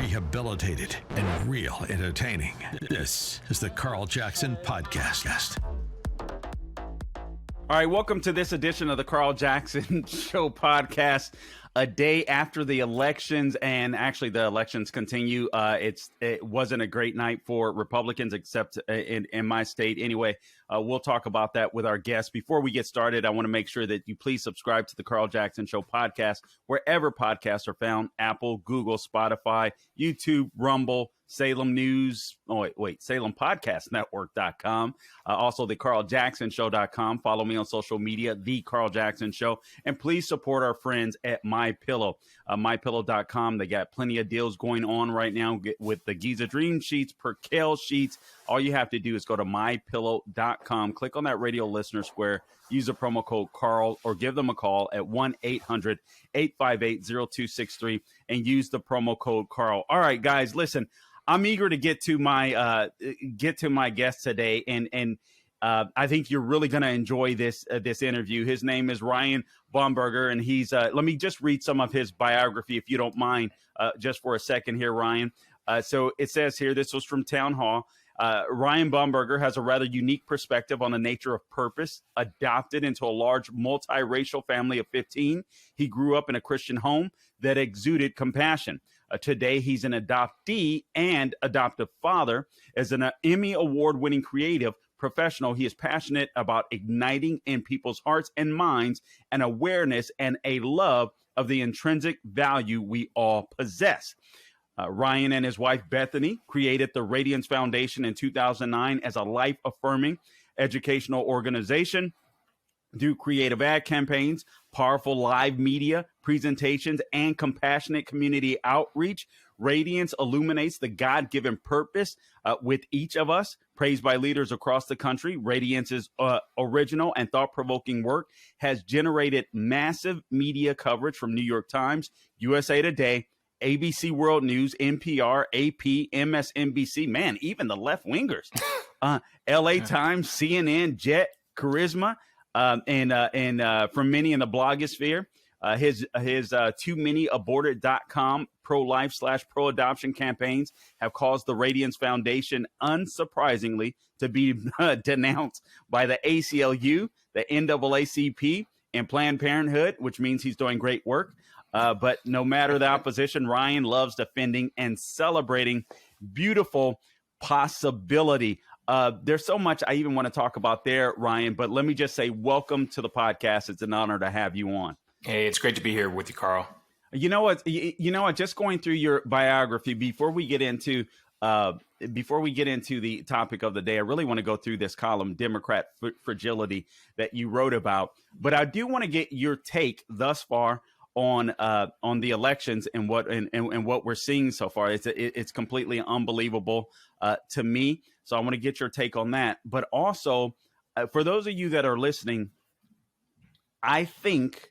rehabilitated, and real entertaining. This is the Carl Jackson Podcast. All right, welcome to this edition of the Carl Jackson Show podcast. A day after the elections, and actually the elections continue. It wasn't a great night for Republicans, except in my state. Anyway, we'll talk about that with our guests. Before we get started, I want to make sure that you please subscribe to the Carl Jackson Show podcast, wherever podcasts are found: Apple, Google, Spotify, YouTube, Rumble, Salem News. SalemPodcastNetwork.com. Also, the CarlJacksonShow.com. Follow me on social media, The Carl Jackson Show. And please support our friends at MyPillow. MyPillow.com. They got plenty of deals going on right now with the Giza Dream Sheets, Percale Sheets. All you have to do is go to MyPillow.com. Click on that radio listener square. Use the promo code Carl or give them a call at 1-800-858-0263 and use the promo code Carl. All right, guys, listen. I'm eager to get to my guest today, and I think you're really going to enjoy this interview. His name is Ryan Bomberger, and he's let me just read some of his biography, if you don't mind, just for a second here, Ryan. So it says here, this was from Town Hall. Ryan Bomberger has a rather unique perspective on the nature of purpose. Adopted into a large multiracial family of 15, he grew up in a Christian home that exuded compassion. Today, he's an adoptee and adoptive father. As an Emmy Award-winning creative professional, he is passionate about igniting in people's hearts and minds an awareness and a love of the intrinsic value we all possess. Ryan and his wife, Bethany, created the Radiance Foundation in 2009 as a life-affirming educational organization. Do creative ad campaigns, powerful live media presentations, and compassionate community outreach. Radiance illuminates the God-given purpose with each of us. Praised by leaders across the country, Radiance's original and thought-provoking work has generated massive media coverage from New York Times, USA Today, ABC World News, NPR, AP, MSNBC, man, even the left-wingers, LA Times, CNN, Jet, Charisma, and from many in the blogosphere. His TooManyAborted.com pro-life/pro-adoption campaigns have caused the Radiance Foundation, unsurprisingly, to be denounced by the ACLU, the NAACP, and Planned Parenthood, which means he's doing great work. But no matter the opposition, Ryan loves defending and celebrating beautiful possibility. There's so much I even want to talk about there, Ryan, but let me just say welcome to the podcast. It's an honor to have you on. Hey, it's great to be here with you, Carl. You know what? Just going through your biography before we get into the topic of the day, I really want to go through this column, Democrat Fragility, that you wrote about. But I do want to get your take thus far on the elections and what we're seeing so far. It's completely unbelievable to me. So I want to get your take on that. But also, for those of you that are listening, I think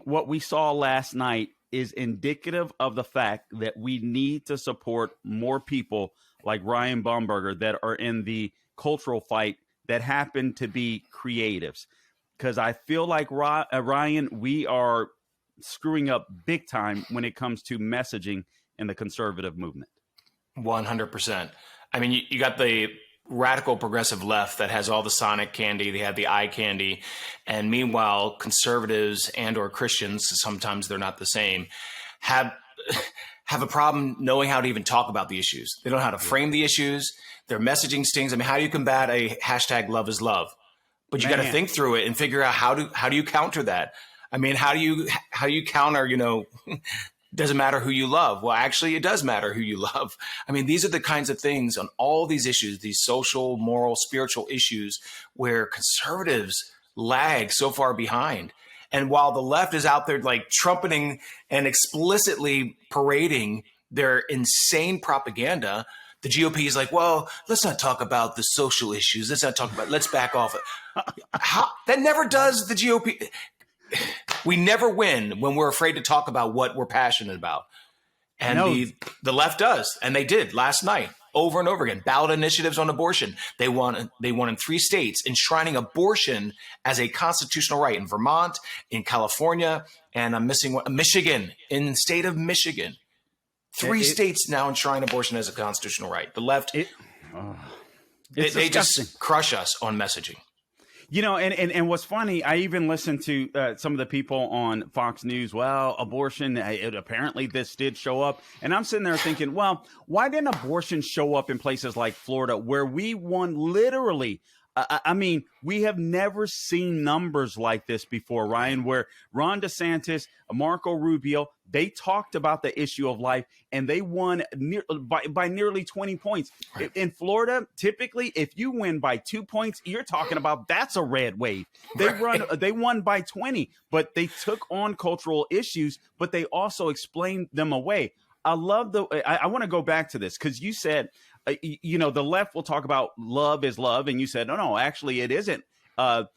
what we saw last night is indicative of the fact that we need to support more people like Ryan Bomberger that are in the cultural fight that happen to be creatives. Because I feel like, Ryan, we are screwing up big time when it comes to messaging in the conservative movement. 100%. I mean, you got the radical progressive left that has all the Sonic candy. They have the eye candy. And meanwhile, conservatives and or Christians, sometimes they're not the same, have a problem knowing how to even talk about the issues. They don't know how to frame the issues. Their messaging stings. I mean, how do you combat a hashtag love is love? But you got to think through it and figure out how do you counter that? I mean, how do you counter, doesn't matter who you love. Well, actually, it does matter who you love. I mean, these are the kinds of things on all these issues, these social, moral, spiritual issues where conservatives lag so far behind. And while the left is out there like trumpeting and explicitly parading their insane propaganda, the GOP is like, well, let's not talk about the social issues. Let's back off. That never does the GOP. We never win when we're afraid to talk about what we're passionate about. And the left does. And they did last night. over and over again. Ballot initiatives on abortion. They won in 3 states, enshrining abortion as a constitutional right in Vermont, in California, and I'm missing one, Michigan, in the state of Michigan. 3 states now enshrine abortion as a constitutional right. The left, they just crush us on messaging. And what's funny, I even listened to some of the people on Fox News. Well, abortion, apparently this did show up. And I'm sitting there thinking, well, why didn't abortion show up in places like Florida where we won literally? I mean, we have never seen numbers like this before, Ryan, where Ron DeSantis, Marco Rubio, they talked about the issue of life and they won by nearly 20 points. Right. In Florida, typically, if you win by 2 points, you're talking about that's a red wave. They won by 20, but they took on cultural issues, but they also explained them away. I love I want to go back to this because you said, the left will talk about love is love. And you said, no, actually it isn't. Love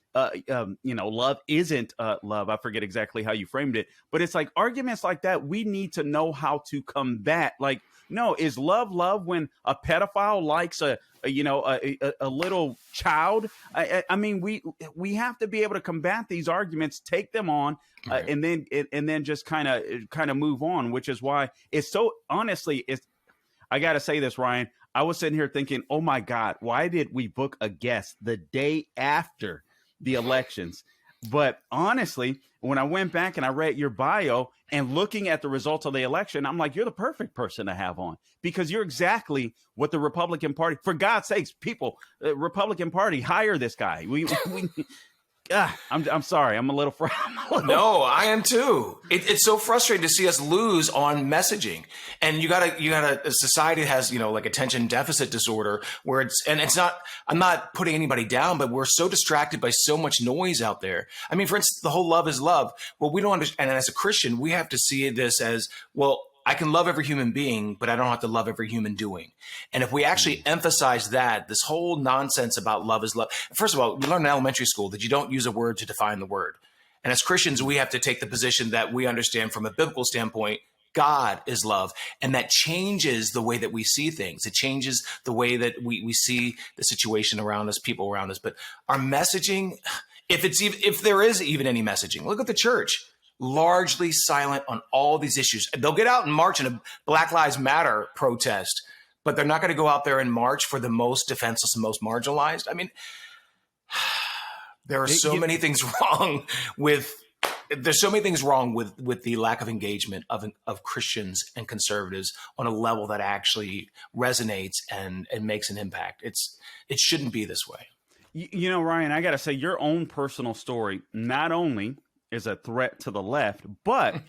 isn't love. I forget exactly how you framed it, but it's like arguments like that. We need to know how to combat. Like, no, is love when a pedophile likes a little child? I mean, we have to be able to combat these arguments, take them on, right. and then just kind of move on, which is why it's so honestly, I got to say this, Ryan. I was sitting here thinking, oh, my God, why did we book a guest the day after the elections? But honestly, when I went back and I read your bio and looking at the results of the election, I'm like, you're the perfect person to have on because you're exactly what the Republican Party, for God's sakes, people, the Republican Party, hire this guy. I'm sorry. I'm a little No, I am too. It's so frustrating to see us lose on messaging. And you gotta, a society has, like attention deficit disorder where I'm not putting anybody down, but we're so distracted by so much noise out there. I mean, for instance, the whole love is love. Well, we don't understand. And as a Christian, we have to see this as, well, I can love every human being, but I don't have to love every human doing. And if we actually emphasize that, this whole nonsense about love is love. First of all, we learn in elementary school that you don't use a word to define the word. And as Christians, we have to take the position that we understand from a biblical standpoint, God is love. And that changes the way that we see things. It changes the way that we see the situation around us, people around us. But our messaging, if there is even any messaging, look at the church. Largely silent on all these issues. They'll get out and march in a Black Lives Matter protest, but they're not going to go out there and march for the most defenseless and most marginalized. I mean, there are so many things wrong with the lack of engagement of Christians and conservatives on a level that actually resonates and makes an impact. It shouldn't be this way. Ryan, I got to say your own personal story, not only is a threat to the left, but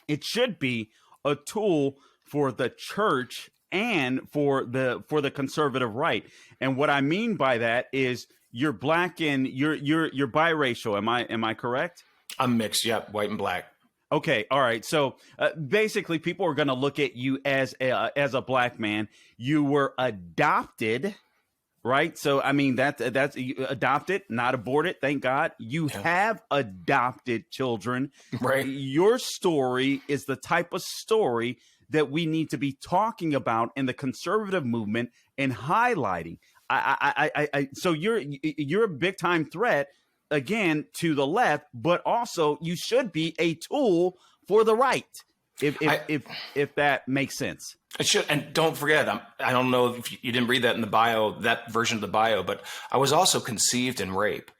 it should be a tool for the church and for the conservative right. And what I mean by that is you're black and you're biracial. Am I correct? I'm mixed. Yep, white and black. Okay, all right. So basically, people are going to look at you as a black man. You were adopted. Right. So, I mean, that's adopted, not aborted. Thank God you have adopted children. Right. Your story is the type of story that we need to be talking about in the conservative movement and highlighting. So you're a big time threat, again, to the left, but also you should be a tool for the right. If that makes sense. It should. And don't forget, I don't know if you didn't read that in the bio, that version of the bio, but I was also conceived in rape.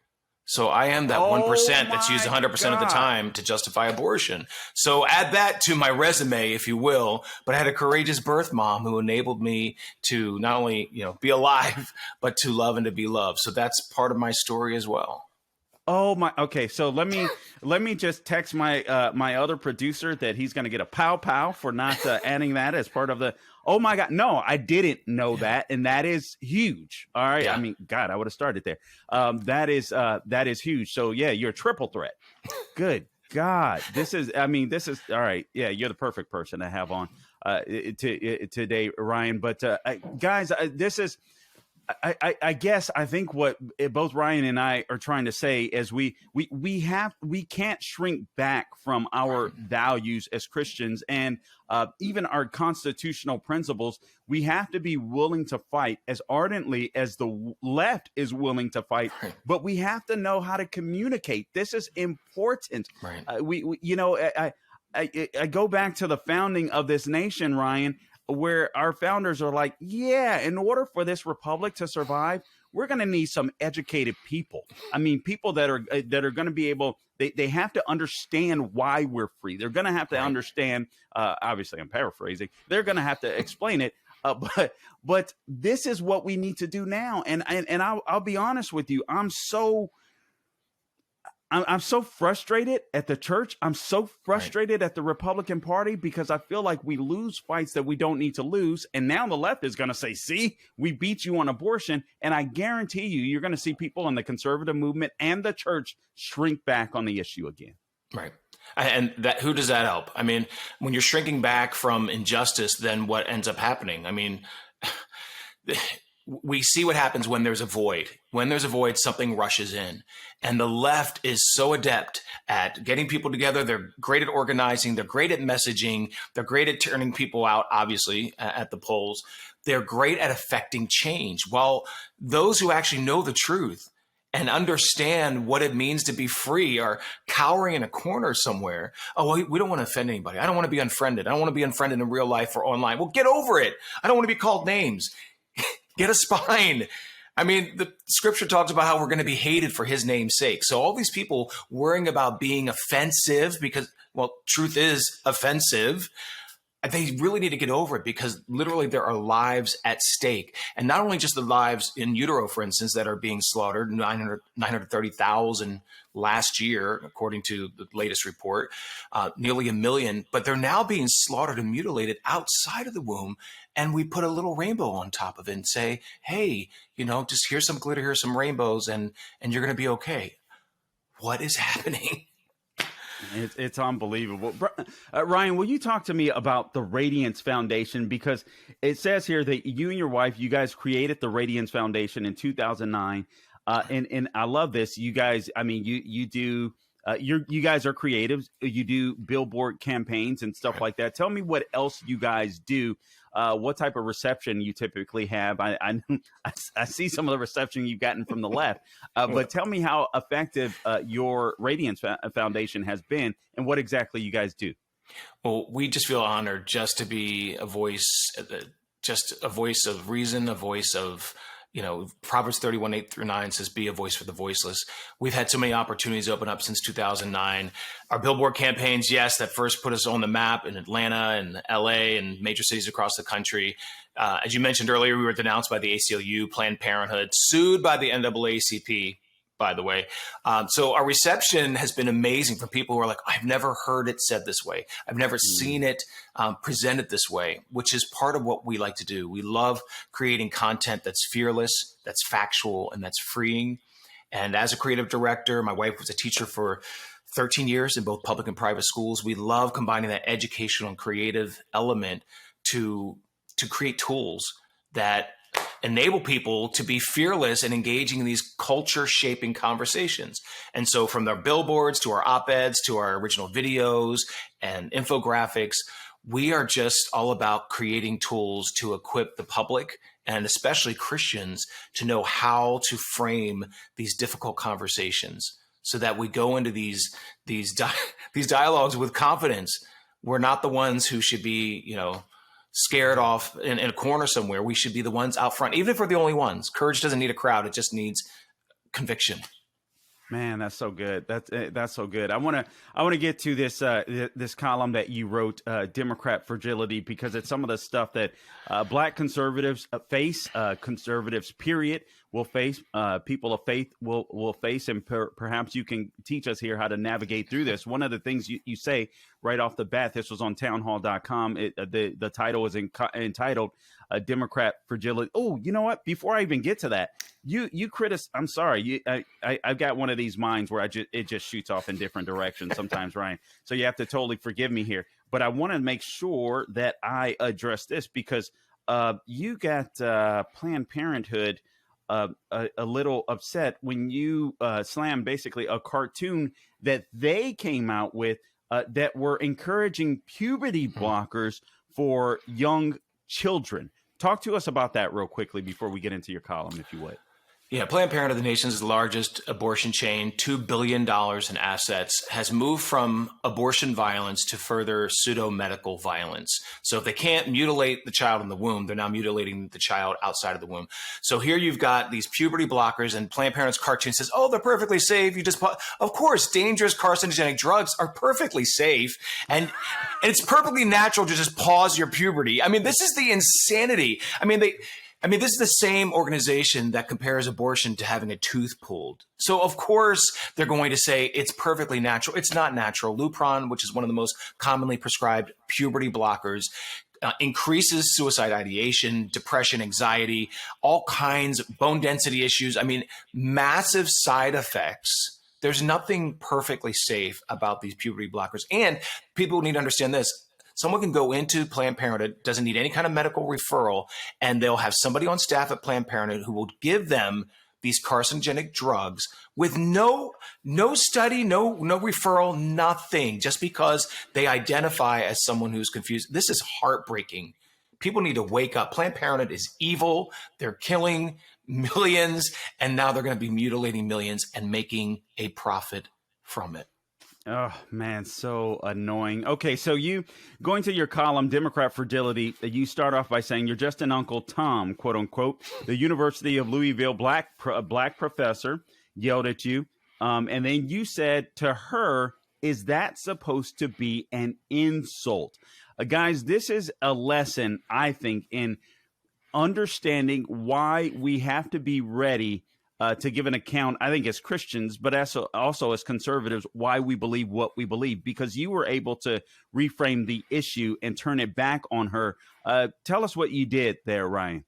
So I am that 1% that's used 100% of the time to justify abortion. So add that to my resume, if you will. But I had a courageous birth mom who enabled me to not only, be alive, but to love and to be loved. So that's part of my story as well. Oh my. Okay. So let me just text my my other producer that he's going to get a pow for not adding that as part of the. Oh my God. No, I didn't know that. And that is huge. All right. Yeah. I mean, God, I would have started there. That is huge. So yeah, you're a triple threat. Good God. This is all right. Yeah. You're the perfect person to have on today, Ryan. But guys, this is I guess I think what both Ryan and I are trying to say is we can't shrink back from our values as Christians and even our constitutional principles. We have to be willing to fight as ardently as the left is willing to fight, but we have to know how to communicate. This is important. Right. We you know, I go back to the founding of this nation, Ryan, where our founders are like, yeah, in order for this republic to survive, we're going to need some educated people. I mean, people that are going to be able, they have to understand why we're free. They're going to have to understand, obviously I'm paraphrasing, they're going to have to explain it. But this is what we need to do now. And I'll be honest with you. I'm so frustrated at the church. I'm so frustrated at the Republican Party because I feel like we lose fights that we don't need to lose. And now the left is going to say, see, we beat you on abortion. And I guarantee you're going to see people in the conservative movement and the church shrink back on the issue again. Right. And that, who does that help? I mean, when you're shrinking back from injustice, then what ends up happening? I mean, we see what happens when there's a void. When there's a void, something rushes in. And the left is so adept at getting people together. They're great at organizing. They're great at messaging. They're great at turning people out, obviously, at the polls. They're great at affecting change. While those who actually know the truth and understand what it means to be free are cowering in a corner somewhere. Oh, well, we don't want to offend anybody. I don't want to be unfriended. I don't want to be unfriended in real life or online. Well, get over it. I don't want to be called names. Get a spine. I mean, the scripture talks about how we're going to be hated for his name's sake. So all these people worrying about being offensive because, well, truth is offensive. They really need to get over it because literally there are lives at stake. And not only just the lives in utero, for instance, that are being slaughtered, 930,000 last year, according to the latest report, nearly 1 million, but they're now being slaughtered and mutilated outside of the womb. And we put a little rainbow on top of it and say, hey, just here's some glitter, here's some rainbows, and you're going to be okay. What is happening? It's unbelievable. Ryan, will you talk to me about the Radiance Foundation? Because it says here that you and your wife, you guys created the Radiance Foundation in 2009. And I love this. You guys, I mean, you do, you guys are creatives. You do billboard campaigns and stuff like that. Tell me what else you guys do. What type of reception you typically have. I see some of the reception you've gotten from the left, but tell me how effective your Radiance Foundation has been and what exactly you guys do. Well, we just feel honored just to be a voice, just a voice of reason, a voice of, Proverbs 31:8-9 says, be a voice for the voiceless. We've had so many opportunities open up since 2009. Our billboard campaigns, yes, that first put us on the map in Atlanta and LA and major cities across the country. As you mentioned earlier, we were denounced by the ACLU, Planned Parenthood, sued by the NAACP, by the way. So our reception has been amazing from people who are like, I've never heard it said this way. I've never seen it presented this way, which is part of what we like to do. We love creating content that's fearless, that's factual, and that's freeing. And as a creative director, my wife was a teacher for 13 years in both public and private schools. We love combining that educational and creative element to create tools that enable people to be fearless and engaging in these culture-shaping conversations. And so from their billboards to our op-eds to our original videos and infographics, we are just all about creating tools to equip the public and especially Christians to know how to frame these difficult conversations so that we go into these dialogues with confidence. We're not the ones who should be, scared off in a corner somewhere. We should be the ones out front, even if we're the only ones. Courage doesn't need a crowd. It just needs conviction. Man, that's so good. That's so good. I want to get to this this column that you wrote, Democrat Fragility, because it's some of the stuff that Black conservatives face, conservatives period will face, people of faith will face, and perhaps you can teach us here how to navigate through this. One of the things you say right off the bat, this was on townhall.com. The title is entitled Democrat Fragility. Oh, you know what? Before I even get to that, you criticize. I'm sorry. I've got one of these minds where it just shoots off in different directions sometimes, Ryan. So you have to totally forgive me here. But I want to make sure that I address this because you got Planned Parenthood a little upset when you slammed basically a cartoon that they came out with that were encouraging puberty blockers for young children. Talk to us about that real quickly before we get into your column, if you would. Yeah, Planned Parenthood, the nation's largest abortion chain, $2 billion in assets, has moved from abortion violence to further pseudo-medical violence. So if they can't mutilate the child in the womb, they're now mutilating the child outside of the womb. So here you've got these puberty blockers, and Planned Parenthood's cartoon says, oh, they're perfectly safe. Of course, dangerous carcinogenic drugs are perfectly safe. And it's perfectly natural to just pause your puberty. I mean, this is the insanity. This is the same organization that compares abortion to having a tooth pulled. So, of course, they're going to say it's perfectly natural. It's not natural. Lupron, which is one of the most commonly prescribed puberty blockers, increases suicide ideation, depression, anxiety, all kinds of bone density issues. I mean, massive side effects. There's nothing perfectly safe about these puberty blockers. And people need to understand this. Someone can go into Planned Parenthood, doesn't need any kind of medical referral, and they'll have somebody on staff at Planned Parenthood who will give them these carcinogenic drugs with no study, no referral, nothing, just because they identify as someone who's confused. This is heartbreaking. People need to wake up. Planned Parenthood is evil. They're killing millions, and now they're going to be mutilating millions and making a profit from it. Oh, man, so annoying. Okay, so you, going to your column, Democrat Fragility, you start off by saying you're just an Uncle Tom, quote unquote. The University of Louisville black professor yelled at you. And then you said to her, is that supposed to be an insult? Guys, this is a lesson, I think, in understanding why we have to be ready to give an account, I think, as Christians, but also as conservatives, why we believe what we believe, because you were able to reframe the issue and turn it back on her. Tell us what you did there, Ryan.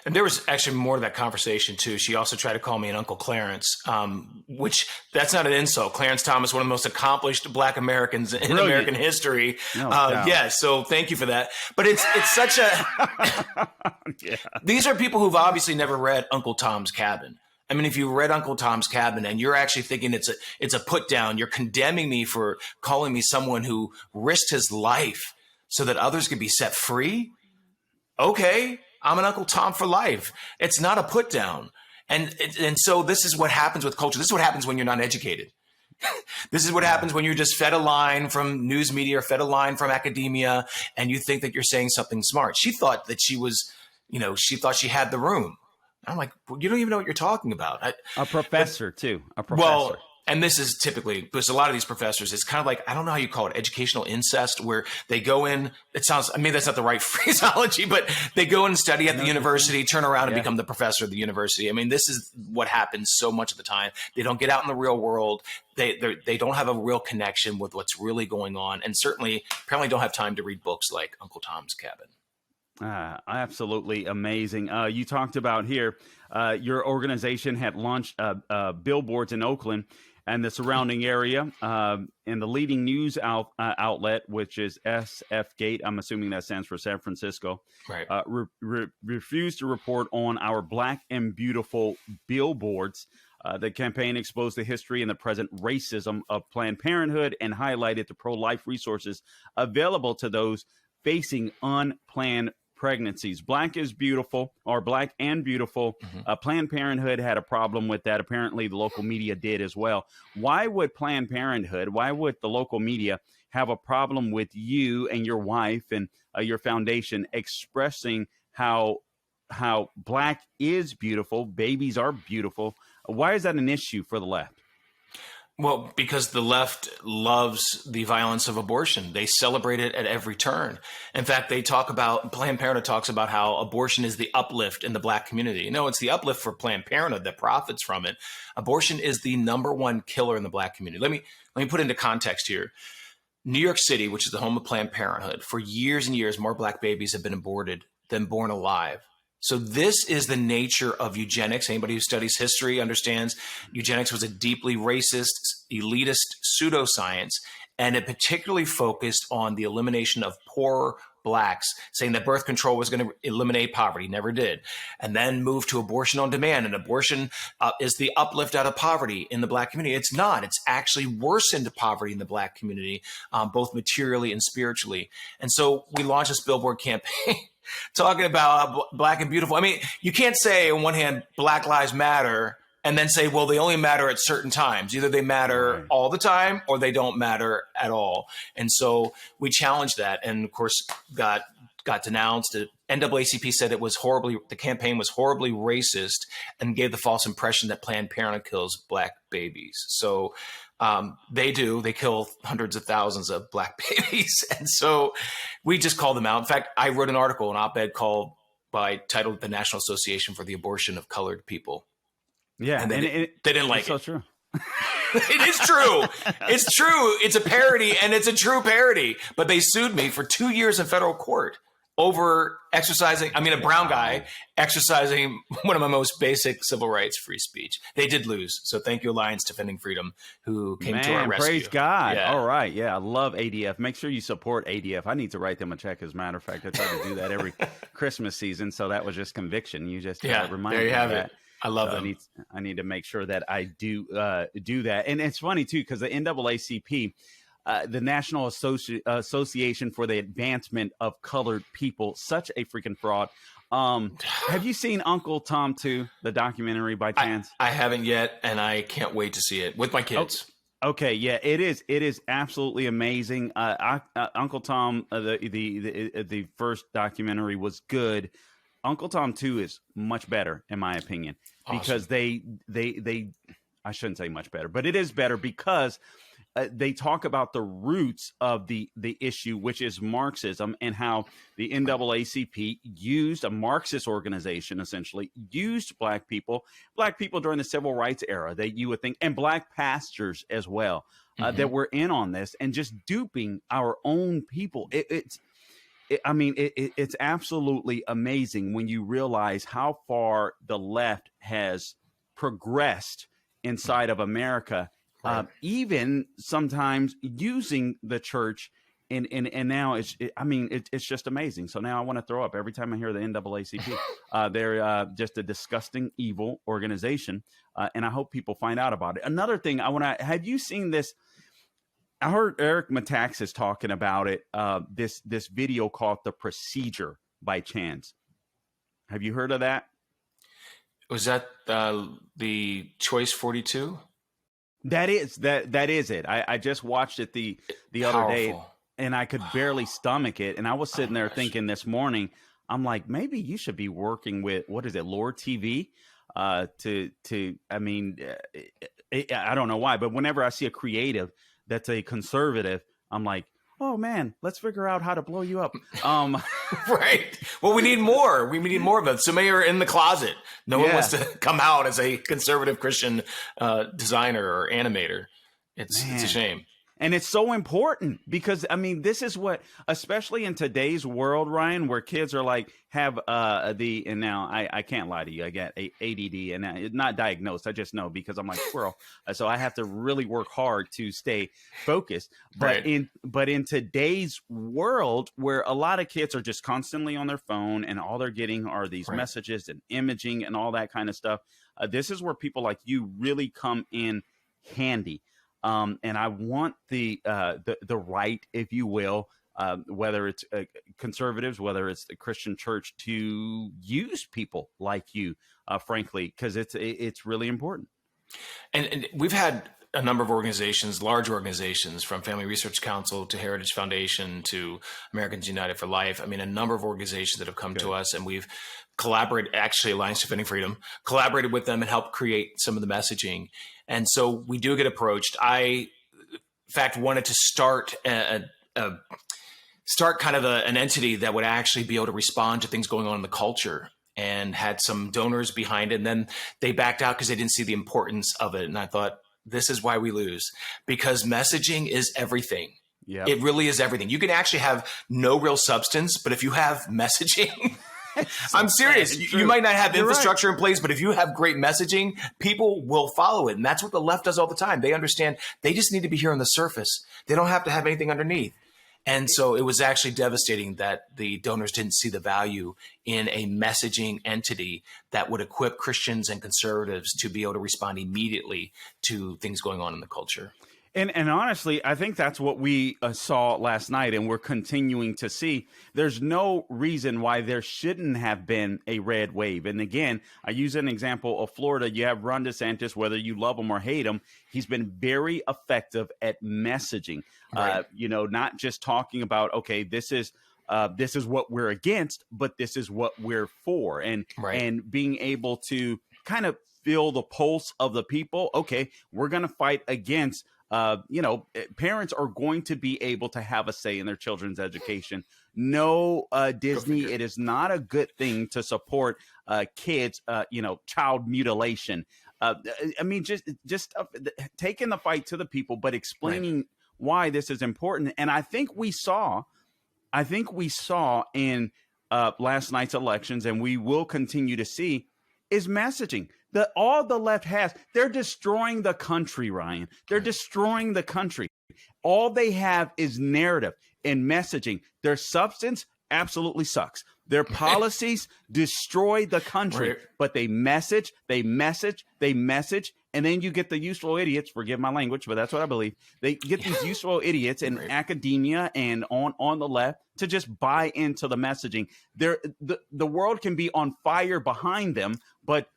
And there was actually more to that conversation, too. She also tried to call me an Uncle Clarence, which that's not an insult. Clarence Thomas, one of the most accomplished Black Americans in American history. So thank you for that. But it's such a yeah. These are people who've obviously never read Uncle Tom's Cabin. I mean, if you read Uncle Tom's Cabin and you're actually thinking it's a put down, you're condemning me for calling me someone who risked his life so that others could be set free. Okay, I'm an Uncle Tom for life. It's not a put down. And so this is what happens with culture. This is what happens when you're not educated. This is what happens when you're just fed a line from news media or fed a line from academia and you think that you're saying something smart. She thought that she was, she thought she had the room. I'm like, well, you don't even know what you're talking about. A professor. Well, and this is typically, because a lot of these professors, it's kind of like, I don't know how you call it, educational incest, where they go in, that's not the right phraseology, but they go and study at the university, turn around and become the professor of the university. I mean, this is what happens so much of the time. They don't get out in the real world. They don't have a real connection with what's really going on. And certainly, apparently don't have time to read books like Uncle Tom's Cabin. Absolutely amazing. You talked about here, your organization had launched billboards in Oakland and the surrounding area, and the leading news outlet, which is SF Gate, I'm assuming that stands for San Francisco, right? Refused to report on our Black and Beautiful billboards. The campaign exposed the history and the present racism of Planned Parenthood and highlighted the pro-life resources available to those facing unplanned pregnancies. Black is beautiful, or Black and Beautiful. Planned Parenthood had a problem with that. Apparently, the local media did as well. Why would Planned Parenthood, why would the local media have a problem with you and your wife and your foundation expressing how Black is beautiful, babies are beautiful? Why is that an issue for the left? Well, because the left loves the violence of abortion. They celebrate it at every turn. In fact, Planned Parenthood talks about how abortion is the uplift in the Black community. No, it's the uplift for Planned Parenthood that profits from it. Abortion is the number one killer in the Black community. Let me put into context here. New York City, which is the home of Planned Parenthood, for years and years, more Black babies have been aborted than born alive. So this is the nature of eugenics. Anybody who studies history understands eugenics was a deeply racist, elitist pseudoscience, and it particularly focused on the elimination of poor blacks, saying that birth control was going to eliminate poverty. Never did. And then moved to abortion on demand. And abortion is the uplift out of poverty in the black community. It's not. It's actually worsened poverty in the black community, both materially and spiritually. And so we launched this billboard campaign talking about black and beautiful. I mean, you can't say on one hand, Black Lives Matter, and then say, well, they only matter at certain times. Either they matter all the time or they don't matter at all. And so we challenged that, and of course got denounced. The NAACP said the campaign was horribly racist and gave the false impression that Planned Parenthood kills black babies. So they kill hundreds of thousands of black babies. And so we just called them out. In fact, I wrote an article, an op-ed titled The National Association for the Abortion of Colored People. Yeah, and they didn't like it. So true. It is true. It's true. It's a parody, and it's a true parody. But they sued me for 2 years in federal court over a brown guy exercising one of my most basic civil rights, free speech. They did lose. So thank you, Alliance Defending Freedom, who came to our rescue. Praise God. Yeah. All right. Yeah, I love ADF. Make sure you support ADF. I need to write them a check, as a matter of fact. I try to do that every Christmas season. So that was just conviction. You just reminded me of that. There you have it. I love them. I need to make sure that I do that. And it's funny, too, because the NAACP, the National Association for the Advancement of Colored People, such a freaking fraud. Have you seen Uncle Tom 2, the documentary, by chance? I haven't yet, and I can't wait to see it with my kids. Okay, yeah, it is absolutely amazing. Uncle Tom, the first documentary was good. Uncle Tom 2 is much better, in my opinion, because they I shouldn't say much better, but it is better because they talk about the roots of the issue, which is Marxism, and how the NAACP used a Marxist organization, essentially used black people during the civil rights era, that you would think, and black pastors as well, that were in on this and just duping our own people. It's absolutely amazing when you realize how far the left has progressed inside of America, even sometimes using the church. And now it's just amazing. So now I want to throw up every time I hear the NAACP. They're just a disgusting, evil organization. And I hope people find out about it. Another thing have you seen this? I heard Eric Metaxas talking about it, this video called The Procedure, by chance. Have you heard of that? Was that the Choice 42? That is it. I just watched it the other day, and I could barely stomach it. And I was sitting there thinking this morning, I'm like, maybe you should be working with, what is it, Lord TV? I don't know why, but whenever I see a creative that's a conservative, I'm like, oh man, let's figure out how to blow you up. Right. Well, we need more. We need more of it. So many are in the closet. No one wants to come out as a conservative Christian designer or animator. It's a shame. And it's so important because, this is what, especially in today's world, Ryan, where kids are like, and now I can't lie to you. I got ADD, and it's not diagnosed. I just know because I'm like squirrel. So I have to really work hard to stay focused. But in today's world, where a lot of kids are just constantly on their phone and all they're getting are these messages and imaging and all that kind of stuff, this is where people like you really come in handy. And I want the right, if you will, whether it's conservatives, whether it's the Christian church, to use people like you, frankly, because it's really important. And we've had a number of organizations, large organizations, from Family Research Council to Heritage Foundation to Americans United for Life. A number of organizations that have come to us, and we've collaborated, actually Alliance Defending Freedom, collaborated with them and helped create some of the messaging. And so we do get approached. I, in fact, wanted to start an entity that would actually be able to respond to things going on in the culture, and had some donors behind it. And then they backed out because they didn't see the importance of it. And I thought, this is why we lose, because messaging is everything. Yep. It really is everything. You can actually have no real substance, but if you have messaging, I'm serious. You might not have infrastructure in place, but if you have great messaging, people will follow it. And that's what the left does all the time. They understand they just need to be here on the surface. They don't have to have anything underneath. And so it was actually devastating that the donors didn't see the value in a messaging entity that would equip Christians and conservatives to be able to respond immediately to things going on in the culture. And honestly, I think that's what we saw last night, and we're continuing to see. There's no reason why there shouldn't have been a red wave. And again, I use an example of Florida. You have Ron Desantis, whether you love him or hate him, he's been very effective at messaging. Right. Not just talking about, okay, this is what we're against, but this is what we're for, and being able to kind of feel the pulse of the people. Okay, we're going to fight against. Parents are going to be able to have a say in their children's education. No, Disney, it is not a good thing to support kids, child mutilation. Just taking the fight to the people, but explaining why this is important. And I think we saw in last night's elections, and we will continue to see, is messaging. All the left has, they're destroying the country, Ryan. They're destroying the country. All they have is narrative and messaging. Their substance absolutely sucks. Their policies destroy the country, but they message, and then you get the useful idiots, forgive my language, but that's what I believe. They get these useful idiots in academia and on the left to just buy into the messaging. The world can be on fire behind them, but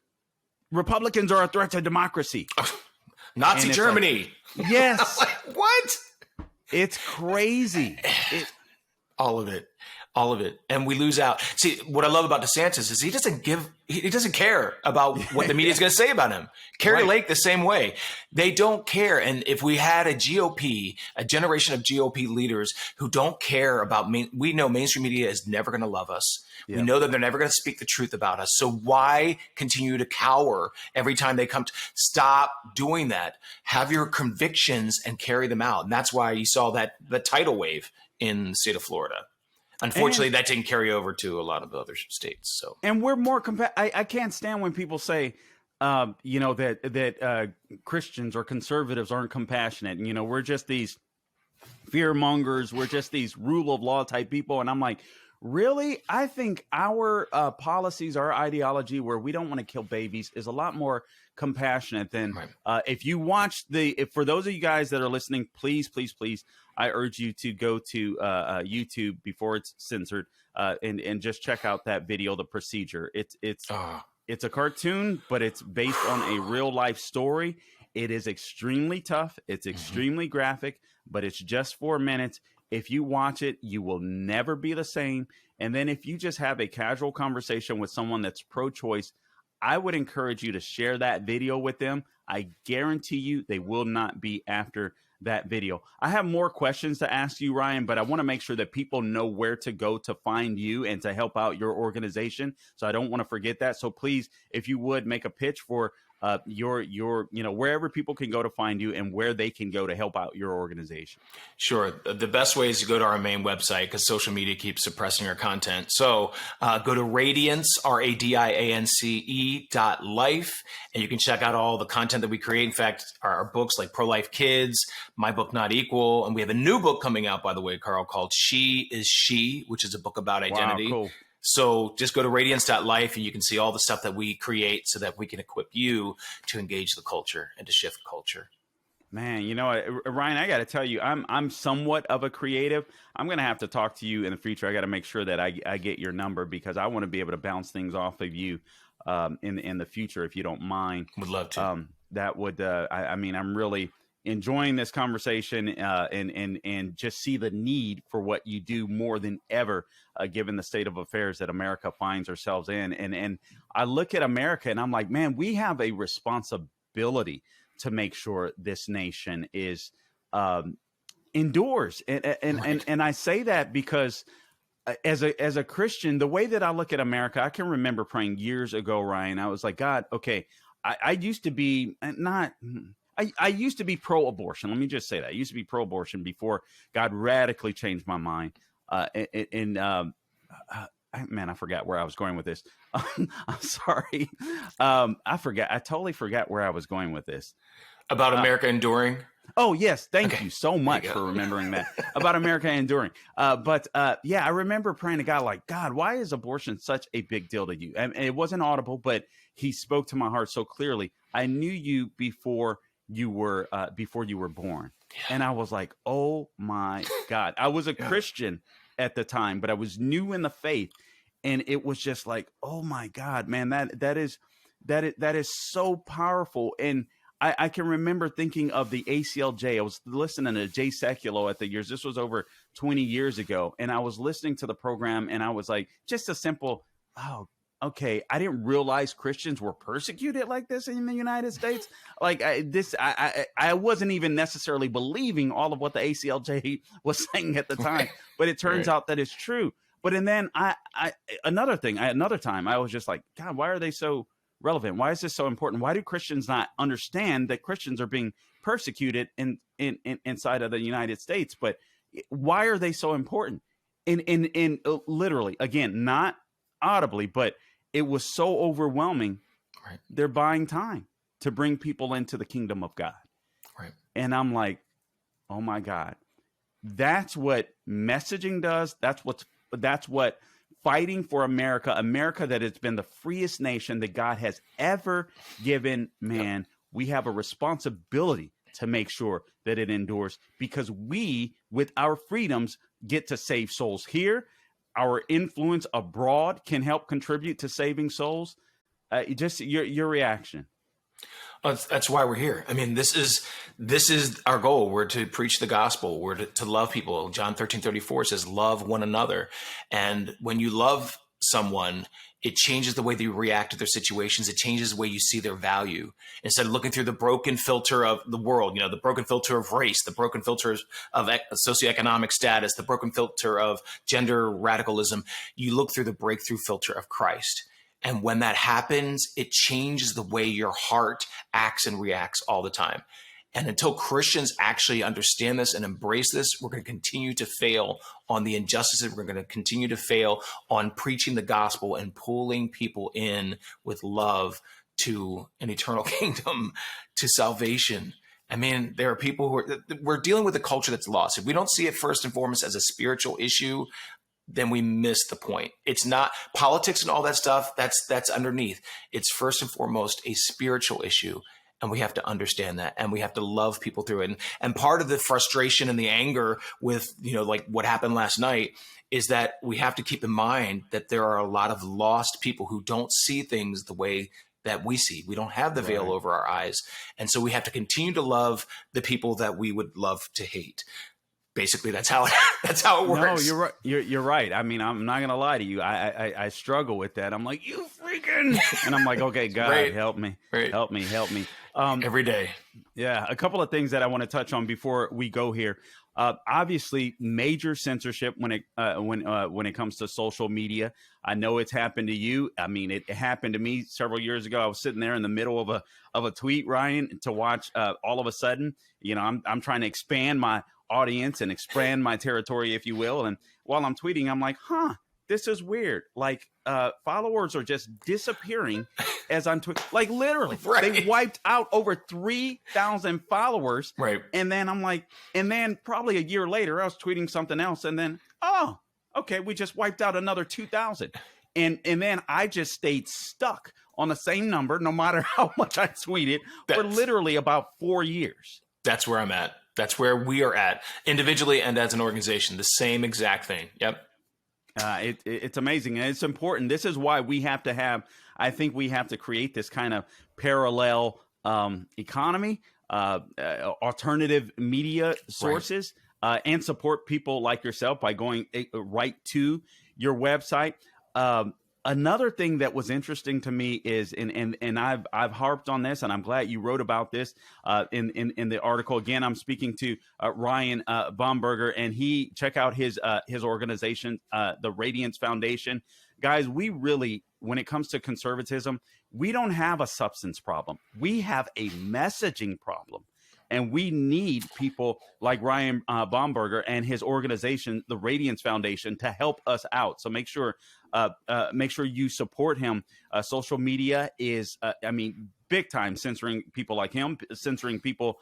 Republicans are a threat to democracy. Nazi Germany. Yes. Like, what? It's crazy. All of it. And we lose out. See, what I love about Desantis is he doesn't care about what the media is going to say about him. Carrie Lake, the same way. They don't care. And if we had a generation of GOP leaders who don't care about we know mainstream media is never going to love us. Yep. We know that they're never going to speak the truth about us. So why continue to cower every time they come? Stop doing that. Have your convictions and carry them out. And that's why you saw the tidal wave in the state of Florida. Unfortunately, that didn't carry over to a lot of the other states. So, and we're more I can't stand when people say, that Christians or conservatives aren't compassionate. And, we're just these fear mongers. We're just these rule of law type people. And I'm like, really? I think our policies, our ideology, where we don't want to kill babies, is a lot more compassionate than if you watch for those of you guys that are listening, please, I urge you to go to YouTube before it's censored and just check out that video, The Procedure. It's a cartoon, but it's based on a real life story. It is extremely tough. It's extremely graphic, but it's just 4 minutes. If you watch it, you will never be the same. And then if you just have a casual conversation with someone that's pro-choice, I would encourage you to share that video with them. I guarantee you they will not be after that video. I have more questions to ask you, Ryan, but I want to make sure that people know where to go to find you and to help out your organization. So I don't want to forget that. So please, if you would, make a pitch for your wherever people can go to find you and where they can go to help out your organization. Sure. The best way is to go to our main website because social media keeps suppressing our content. So go to Radiance, RADIANCE.life, and you can check out all the content that we create. In fact, our books like Pro-Life Kids, My Book Not Equal, and we have a new book coming out, by the way, Carl, called She is She, which is a book about identity. Wow, cool. So just go to radiance.life and you can see all the stuff that we create so that we can equip you to engage the culture and to shift culture. Man, Ryan, I got to tell you, I'm somewhat of a creative. I'm going to have to talk to you in the future. I got to make sure that I get your number because I want to be able to bounce things off of you in the future, if you don't mind. Would love to. That would, I'm really enjoying this conversation and just see the need for what you do more than ever, given the state of affairs that America finds ourselves in. And I look at America and I'm like, man, we have a responsibility to make sure this nation is endures. And I say that because as a Christian, the way that I look at America, I can remember praying years ago, Ryan, I was like, God, okay, I used to be I used to be pro-abortion. Let me just say that. I used to be pro-abortion before God radically changed my mind. Man, I forgot where I was going with this. I'm sorry. I totally forgot where I was going with this. About America enduring? Oh, yes. Thank Okay. you so much for remembering that about America enduring. But yeah, I remember praying to God, like, God, why is abortion such a big deal to you? And it wasn't audible, but he spoke to my heart so clearly. I knew you before you were born. And I was like, oh my God. I was a Christian at the time, but I was new in the faith. And it was just like, oh my God, man, that is so powerful. And I can remember thinking of the ACLJ. I was listening to Jay Sekulow at the years. This was over 20 years ago. And I was listening to the program and I was like, just a simple, oh, okay. I didn't realize Christians were persecuted like this in the United States. Like I wasn't even necessarily believing all of what the ACLJ was saying at the time, but it turns out that it's true. But and then another time I was just like, God, why are they so relevant? Why is this so important? Why do Christians not understand that Christians are being persecuted inside of the United States? But why are they so important? In literally, again, not audibly, but it was so overwhelming. Right. They're buying time to bring people into the kingdom of God. Right. And I'm like, oh my God, that's what messaging does. That's what fighting for America that has been the freest nation that God has ever given man. Yep. We have a responsibility to make sure that it endures, because we, with our freedoms, get to save souls here. Our influence abroad can help contribute to saving souls. Just your reaction. That's why we're here. I mean, this is our goal. We're to preach the gospel. We're to love people. John 13:34 says, love one another. And when you love someone, it changes the way that you react to their situations. It changes the way you see their value. Instead of looking through the broken filter of the world, the broken filter of race, the broken filters of socioeconomic status, the broken filter of gender radicalism, you look through the breakthrough filter of Christ. And when that happens, it changes the way your heart acts and reacts all the time. And until Christians actually understand this and embrace this, we're going to continue to fail on the injustices. We're going to continue to fail on preaching the gospel and pulling people in with love to an eternal kingdom, to salvation. I mean, there are people we're dealing with a culture that's lost. If we don't see it first and foremost as a spiritual issue, then we miss the point. It's not politics and all that stuff. That's underneath. It's first and foremost a spiritual issue. And we have to understand that, and we have to love people through it. And part of the frustration and the anger with, like what happened last night, is that we have to keep in mind that there are a lot of lost people who don't see things the way that we see. We don't have the veil over our eyes. And so we have to continue to love the people that we would love to hate. Basically, that's how it works. No, you're right. You're right. I mean, I'm not gonna lie to you. I struggle with that. I'm like, you freaking, and I'm like, okay, God, help me, help me. Every day. Yeah, a couple of things that I want to touch on before we go here. Obviously, major censorship when it comes to social media. I know it's happened to you. I mean, it happened to me several years ago. I was sitting there in the middle of a tweet, Ryan, to watch. All of a sudden, I'm trying to expand my audience and expand my territory, if you will. And while I'm tweeting, I'm like, this is weird. Like, followers are just disappearing as I'm tweeting. Like, literally, they wiped out over 3,000 followers. Right. And then I'm like, and then probably a year later, I was tweeting something else. And then, oh, okay, we just wiped out another 2,000. And then I just stayed stuck on the same number, no matter how much I tweeted, for literally about 4 years. That's where I'm at. That's where we are at, individually and as an organization. The same exact thing. Yep. It's amazing, and it's important. This is why we have to create this kind of parallel economy, alternative media sources, and support people like yourself by going right to your website. Another thing that was interesting to me is, and I've harped on this, and I'm glad you wrote about this in the article. Again, I'm speaking to Ryan Bomberger, and check out his organization, the Radiance Foundation. Guys, we really, when it comes to conservatism, we don't have a substance problem. We have a messaging problem. And we need people like Ryan Bomberger and his organization, the Radiance Foundation, to help us out. So make sure you support him. Social media is, big time censoring people like him, censoring people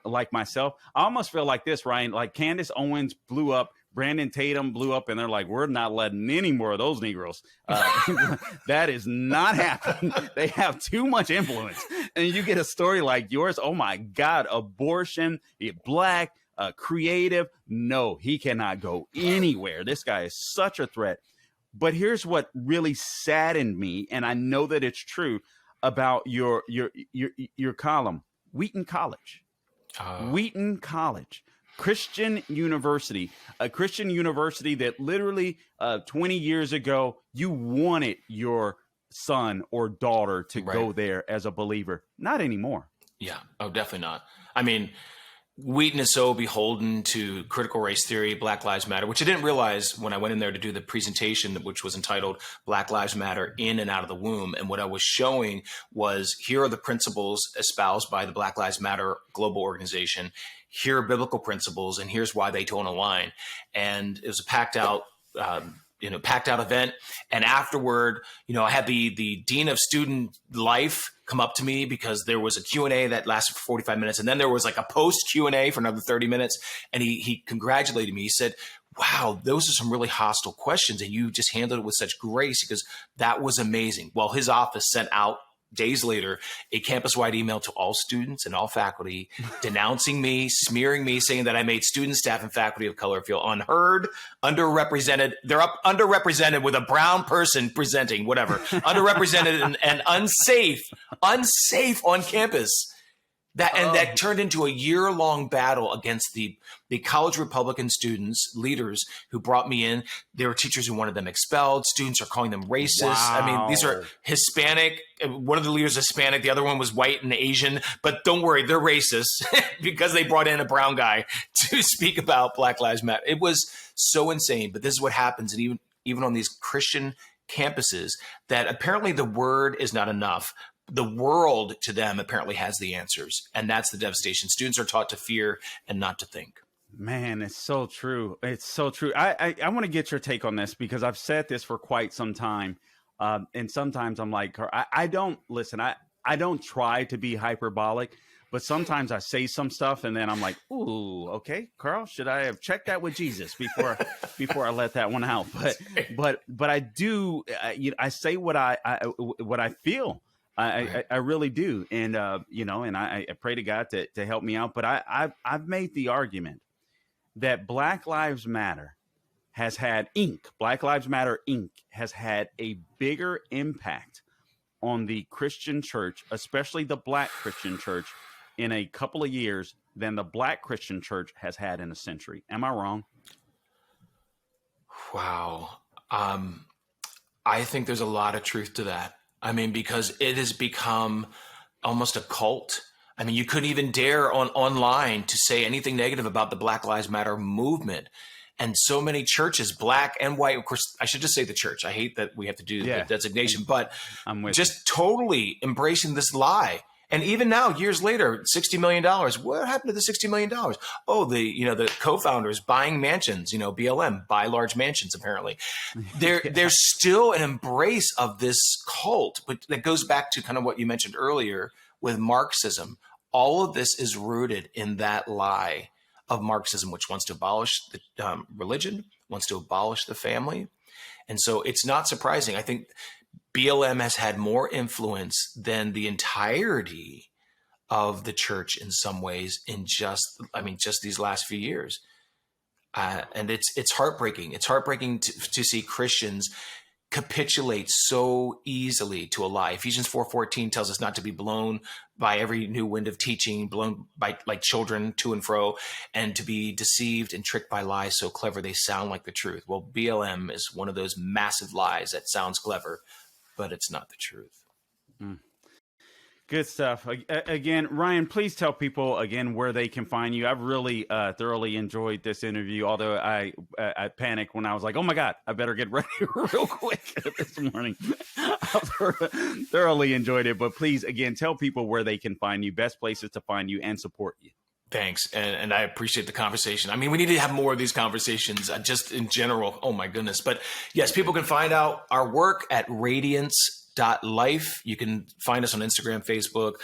like myself. I almost feel like this, Ryan, like Candace Owens blew up, Brandon Tatum blew up, and they're like, we're not letting any more of those Negroes. That is not happening. They have too much influence. And you get a story like yours. Oh my God, abortion, black, creative. No, he cannot go anywhere. This guy is such a threat. But here's what really saddened me, and I know that it's true about your column, Wheaton College. Wheaton College, Christian university, a Christian university that literally 20 years ago, you wanted your son or daughter to go there as a believer. Not anymore. Yeah. Oh, definitely not. I mean, Wheaton is so beholden to critical race theory, Black Lives Matter, which I didn't realize when I went in there to do the presentation, which was entitled Black Lives Matter in and out of the womb. And what I was showing was, here are the principles espoused by the Black Lives Matter global organization. Here are biblical principles, and here's why they don't align. And it was a packed out event. And afterward, I had the dean of student life come up to me, because there was a Q&A that lasted for 45 minutes. And then there was like a post Q&A for another 30 minutes. And he congratulated me. He said, wow, those are some really hostile questions, and you just handled it with such grace, because that was amazing. Well, his office sent out days later a campus-wide email to all students and all faculty denouncing me, smearing me, saying that I made students, staff, and faculty of color feel unheard, underrepresented. They're underrepresented with a brown person presenting, whatever, underrepresented and unsafe on campus. That turned into a year-long battle against the college Republican students, leaders who brought me in. There were teachers who wanted them expelled. Students are calling them racist. Wow. I mean, these are Hispanic. One of the leaders is Hispanic. The other one was white and Asian. But don't worry, they're racist because they brought in a brown guy to speak about Black Lives Matter. It was so insane. But this is what happens. And even on these Christian campuses, that apparently the word is not enough. The world to them apparently has the answers. And that's the devastation. Students are taught to fear and not to think. Man, it's so true. It's so true. I want to get your take on this, because I've said this for quite some time. And sometimes I'm like, I don't try to be hyperbolic, but sometimes I say some stuff and then I'm like, ooh, okay, Carl, should I have checked that with Jesus before I let that one out? But I do, I say what I feel. I really do. And, and I pray to God to help me out. But I've made the argument that Black Lives Matter Black Lives Matter Inc. has had a bigger impact on the Christian church, especially the Black Christian church, in a couple of years than the Black Christian church has had in a century. Am I wrong? Wow. I think there's a lot of truth to that. I mean, because it has become almost a cult. I mean, you couldn't even dare online to say anything negative about the Black Lives Matter movement. And so many churches, black and white, of course, I should just say the church. I hate that we have to do the designation, but just totally embracing this lie. And even now, years later, $60 million. What happened to the $60 million? Oh, the co-founders buying mansions, BLM, buy large mansions, apparently. There's still an embrace of this cult, but that goes back to kind of what you mentioned earlier with Marxism. All of this is rooted in that lie of Marxism, which wants to abolish the religion, wants to abolish the family. And so it's not surprising. I think BLM has had more influence than the entirety of the church in some ways in just these last few years. And it's heartbreaking. It's heartbreaking to see Christians capitulate so easily to a lie. Ephesians 4:14 tells us not to be blown by every new wind of teaching, blown by like children to and fro, and to be deceived and tricked by lies so clever they sound like the truth. Well, BLM is one of those massive lies that sounds clever, but it's not the truth. Good stuff. Again, Ryan, please tell people again where they can find you. I've really thoroughly enjoyed this interview, although I panicked when I was like, oh my God, I better get ready real quick this morning. I thoroughly enjoyed it. But please, again, tell people where they can find you, best places to find you and support you. Thanks. And I appreciate the conversation. I mean, we need to have more of these conversations just in general. Oh, my goodness. But yes, people can find out our work at Radiance.life. You can find us on Instagram, Facebook,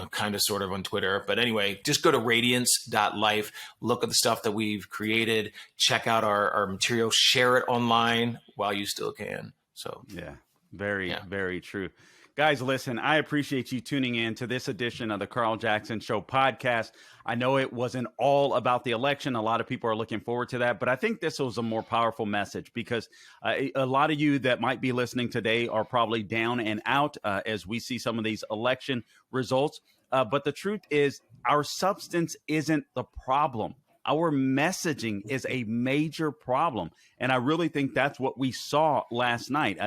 kind of sort of on Twitter. But anyway, just go to Radiance.life. Look at the stuff that we've created. Check out our material. Share it online while you still can. So, yeah, very true. Guys, listen, I appreciate you tuning in to this edition of the Carl Jackson Show podcast. I know it wasn't all about the election. A lot of people are looking forward to that, but I think this was a more powerful message because a lot of you that might be listening today are probably down and out as we see some of these election results. But the truth is our substance isn't the problem. Our messaging is a major problem. And I really think that's what we saw last night.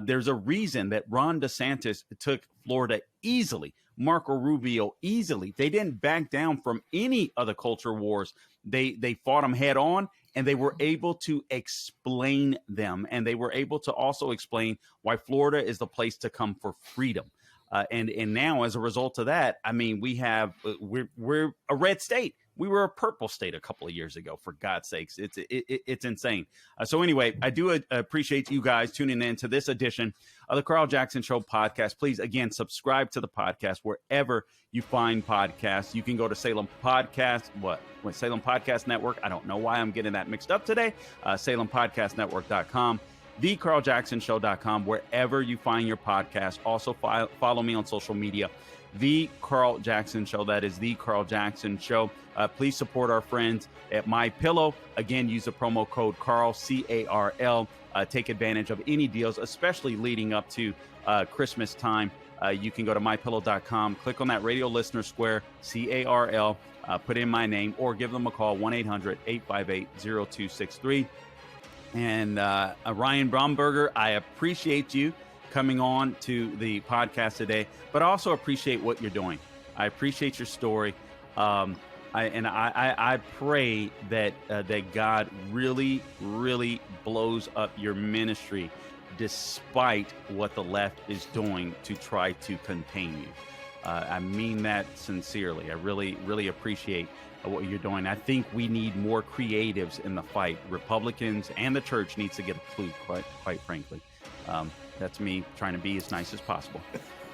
There's a reason that Ron Desantis took Florida easily, Marco Rubio easily. They didn't back down from any of the culture wars. They fought them head on, and they were able to explain them. And they were able to also explain why Florida is the place to come for freedom. And now, as a result of that, I mean, we're a red state. We were a purple state a couple of years ago, for God's sakes. It's insane. So anyway, I do appreciate you guys tuning in to this edition of the Carl Jackson Show podcast. Please, again, subscribe to the podcast wherever you find podcasts. You can go to Salem Podcast, Salem Podcast Network. I don't know why I'm getting that mixed up today. SalemPodcastNetwork.com. TheCarlJacksonShow.com, wherever you find your podcast. Also follow me on social media, The Carl Jackson Show. That is The Carl Jackson Show. Please support our friends at MyPillow. Again, use the promo code Carl, C-A-R-L. Take advantage of any deals, especially leading up to Christmas time. You can go to MyPillow.com, click on that radio listener square, C-A-R-L, put in my name, or give them a call, 1-800-858-0263. And Ryan Bomberger, I appreciate you coming on to the podcast today, but I also appreciate what you're doing. I appreciate your story. I pray that God really, really blows up your ministry despite what the left is doing to try to contain you. I mean that sincerely. I really, really appreciate what you're doing. I think we need more creatives in the fight. Republicans and the church needs to get a clue, quite frankly. That's me trying to be as nice as possible.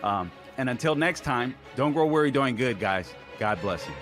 And until next time, don't grow weary doing good, guys. God bless you.